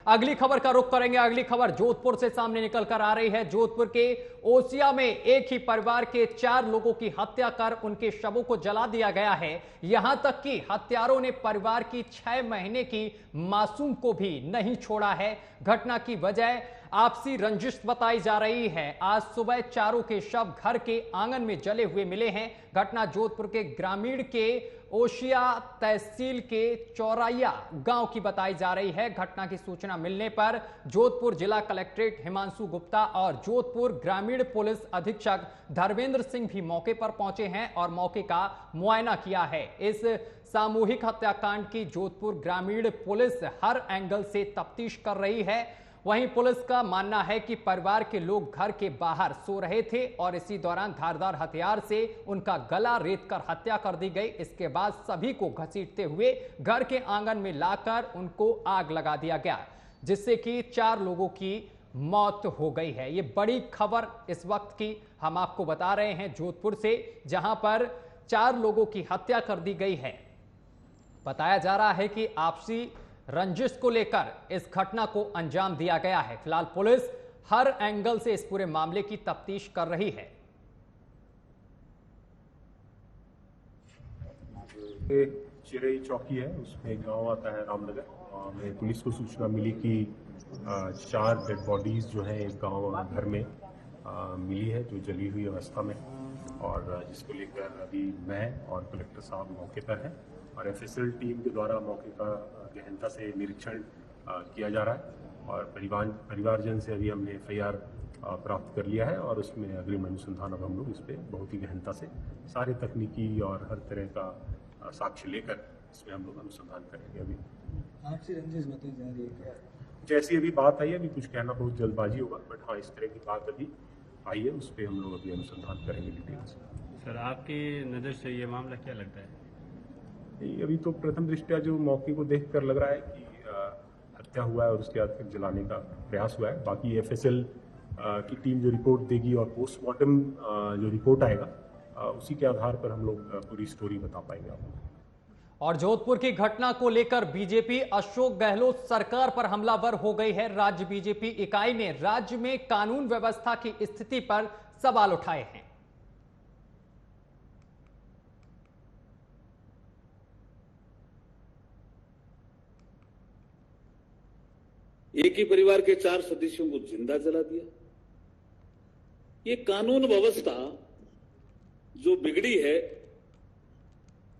अगली खबर का रुख करेंगे। अगली खबर जोधपुर से सामने निकल कर आ रही है। जोधपुर के ओसिया में एक ही परिवार के 4 लोगों की हत्या कर उनके शवों को जला दिया गया है। यहां तक कि हत्यारों ने परिवार की 6 महीने की मासूम को भी नहीं छोड़ा है। घटना की वजह आपसी रंजिश बताई जा रही है। आज सुबह चारों के शव घर के आंगन में जले हुए मिले हैं। घटना जोधपुर के ग्रामीण के ओशिया तहसील के चौराया गांव की बताई जा रही है। घटना की सूचना मिलने पर जोधपुर जिला कलेक्ट्रेट हिमांशु गुप्ता और जोधपुर ग्रामीण पुलिस अधीक्षक धर्मेंद्र सिंह भी मौके पर पहुंचे हैं और मौके का मुआयना किया है। इस सामूहिक हत्याकांड की जोधपुर ग्रामीण पुलिस हर एंगल से तफ्तीश कर रही है। वहीं पुलिस का मानना है कि परिवार के लोग घर के बाहर सो रहे थे और इसी दौरान धारदार हथियार से उनका गला रेतकर हत्या कर दी गई। इसके बाद सभी को घसीटते हुए घर के आंगन में लाकर उनको आग लगा दिया गया, जिससे कि 4 लोगों की मौत हो गई है। ये बड़ी खबर इस वक्त की हम आपको बता रहे हैं जोधपुर से, जहां पर 4 लोगों की हत्या कर दी गई है। बताया जा रहा है कि आपसी रंजिश को लेकर इस घटना को अंजाम दिया गया है। फिलहाल पुलिस हर एंगल से इस पूरे मामले की तफ्तीश कर रही है। चिरई चौकी है, उसमें गांव आता है रामनगर। में पुलिस को सूचना मिली कि 4 डेड बॉडीज जो है एक गांव घर में मिली है, जो जली हुई अवस्था में, और जिसको लेकर अभी मैं और कलेक्टर साहब मौके पर हैं और एफएसएल टीम के द्वारा मौके का गहनता से निरीक्षण किया जा रहा है। और परिवारजन से अभी हमने एफआईआर प्राप्त कर लिया है और उसमें अग्रिम अनुसंधान अब हम लोग इस पर बहुत ही गहनता से सारे तकनीकी और हर तरह का साक्ष्य लेकर इसमें हम लोग अनुसंधान करेंगे। अभी आपसी रंजिश बताई जा रही है, जैसी अभी बात आई है, अभी कुछ कहना बहुत जल्दबाजी होगा, बट हाँ इस तरह की बात अभी आई है, उस पर हम लोग अभी अनुसंधान करेंगे डिटेल से। सर, आपकी नज़र से ये मामला क्या लगता है? अभी तो प्रथम दृष्टया जो मौके को देखकर लग रहा है कि हत्या हुआ है और उसके बाद फिर जलाने का प्रयास हुआ है। बाकी एफएसएल की टीम जो रिपोर्ट देगी और पोस्टमार्टम जो रिपोर्ट आएगा उसी के आधार पर हम लोग पूरी स्टोरी बता पाएंगे आपको। और जोधपुर की घटना को लेकर बीजेपी अशोक गहलोत सरकार पर हमलावर हो गई है। राज्य बीजेपी इकाई ने राज्य में कानून व्यवस्था की स्थिति पर सवाल उठाए हैं। एक ही परिवार के 4 सदस्यों को जिंदा जला दिया। ये कानून व्यवस्था जो बिगड़ी है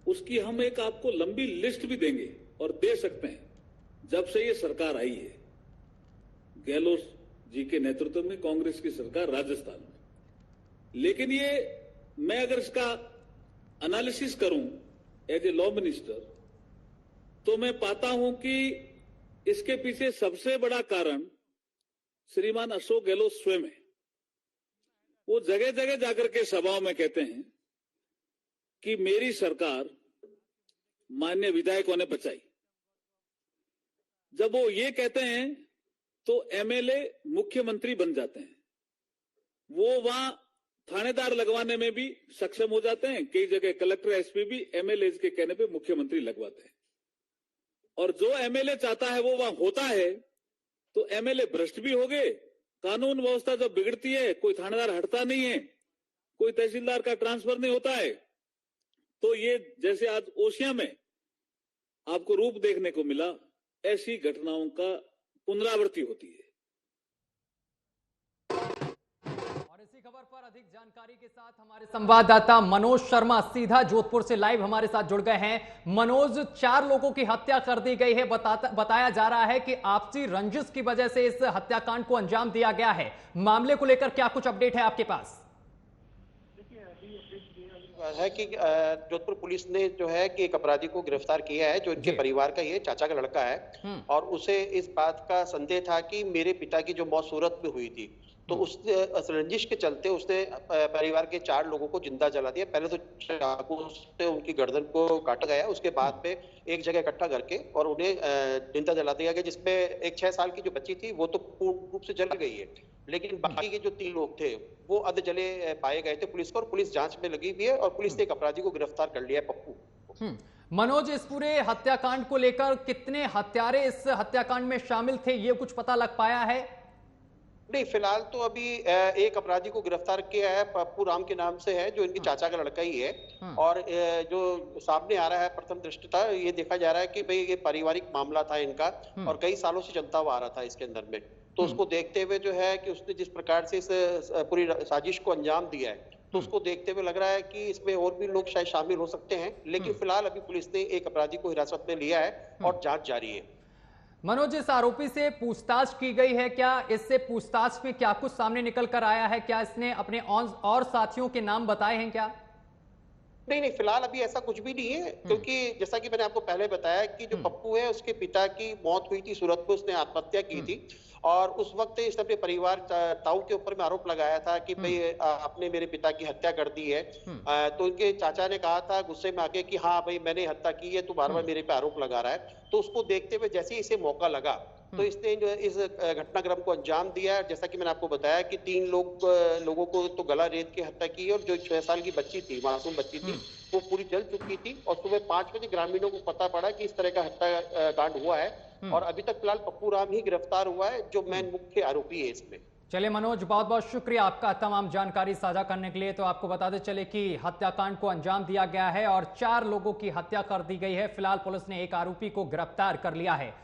उसकी हम एक आपको लंबी लिस्ट भी देंगे और दे सकते हैं। जब से ये सरकार आई है, गहलोत जी के नेतृत्व में कांग्रेस की सरकार राजस्थान में, लेकिन ये मैं अगर इसका एनालिसिस करूं एज ए लॉ मिनिस्टर, तो मैं पाता हूं कि इसके पीछे सबसे बड़ा कारण श्रीमान अशोक गहलोत स्वयं है। वो जगह जगह जाकर के सभाओं में कहते हैं कि मेरी सरकार माननीय विधायकों ने बचाई। जब वो ये कहते हैं तो एमएलए मुख्यमंत्री बन जाते हैं। वो वहां थानेदार लगवाने में भी सक्षम हो जाते हैं। कई जगह कलेक्टर एसपी भी एमएलए के कहने पे मुख्यमंत्री लगवाते हैं। और जो एमएलए चाहता है वो वहां होता है, तो एमएलए भ्रष्ट भी हो गए। कानून व्यवस्था जब बिगड़ती है, कोई थानेदार हटता नहीं है, कोई तहसीलदार का ट्रांसफर नहीं होता है, तो ये जैसे आज ओसिया में आपको रूप देखने को मिला, ऐसी घटनाओं का पुनरावृत्ति होती है। इसी खबर पर अधिक जानकारी के साथ हमारे संवाददाता मनोज शर्मा सीधा जोधपुर से लाइव हमारे साथ जुड़ गए हैं। मनोज, 4 लोगों की हत्या कर दी गई है। बताया जा रहा है कि आपसी रंजिश की वजह से इस हत्याकांड को अंजाम दिया गया है। मामले को लेकर क्या कुछ अपडेट है आपके पास? है कि जोधपुर पुलिस ने जो है कि एक अपराधी को गिरफ्तार किया है, जो इनके परिवार का ये चाचा का लड़का है, और उसे इस बात का संदेह था कि मेरे पिता की जो मौत सूरत में हुई थी, तो उस रंजिश के चलते उसने परिवार के 4 लोगों को जिंदा जला दिया। पहले तो चाकू से उनकी गर्दन को काटा गया, उसके बाद में एक जगह इकट्ठा करके और उन्हें जिंदा जला दिया गया, जिसमें एक 6 साल की जो बच्ची थी वो तो पूर्ण रूप से जल गई है, लेकिन बाकी के जो 3 लोग थे वो अध जले पाए गए थे पुलिस को, और पुलिस जांच में लगी हुई है और पुलिस ने एक अपराधी को गिरफ्तार कर लिया है, पप्पू। मनोज, इस पूरे हत्याकांड को लेकर कितने हत्यारे इस हत्याकांड में शामिल थे, ये कुछ पता लग पाया है? नहीं, फिलहाल तो अभी एक अपराधी को गिरफ्तार किया है, पप्पू राम के नाम से है, जो इनके चाचा का लड़का ही है। और जो सामने आ रहा है प्रथम दृष्टता, ये देखा जा रहा है कि भाई ये पारिवारिक मामला था इनका और कई सालों से चलता हुआ आ रहा था इसके अंदर में। तो उसको देखते हुए जो है कि उसने जिस प्रकार से इस पूरी साजिश को अंजाम दिया है, तो उसको देखते हुए लग रहा है कि इसमें और भी लोग शायद शामिल हो सकते हैं। लेकिन फिलहाल अभी पुलिस ने एक अपराधी को हिरासत में लिया है और जांच जारी है। मनोज, इस आरोपी से पूछताछ की गई है क्या? इससे पूछताछ में क्या कुछ सामने निकल कर आया है? क्या इसने अपने और साथियों के नाम बताए हैं क्या? नहीं, फिलहाल अभी ऐसा कुछ भी नहीं है, क्योंकि जैसा कि मैंने आपको पहले बताया कि जो पप्पू है उसके पिता की मौत हुई थी सूरत में, उसने आत्महत्या की थी और उस वक्त इसने अपने परिवार ताऊ के ऊपर में आरोप लगाया था कि भाई आपने मेरे पिता की हत्या कर दी है। तो उनके चाचा ने कहा था गुस्से में आके कि हाँ भाई मैंने हत्या की है, तो बार बार मेरे पे आरोप लगा रहा है। तो उसको देखते हुए जैसे ही इसे मौका लगा तो इसने जो इस घटनाक्रम को अंजाम दिया। जैसा कि मैंने आपको बताया कि 3 लोगों को तो गला रेत के हत्या की, और जो 6 साल की बच्ची थी, मासूम बच्ची थी, वो पूरी जल चुकी थी। और सुबह 5 बजे ग्रामीणों को पता पड़ा कि इस तरह का हत्याकांड हुआ है और अभी तक फिलहाल पप्पू राम ही गिरफ्तार हुआ है, जो मेन मुख्य आरोपी है इसमें। चलिए मनोज, बहुत बहुत शुक्रिया आपका तमाम जानकारी साझा करने के लिए। तो आपको बताते चले कि हत्याकांड को अंजाम दिया गया है और 4 लोगों की हत्या कर दी गई है। फिलहाल पुलिस ने एक आरोपी को गिरफ्तार कर लिया है।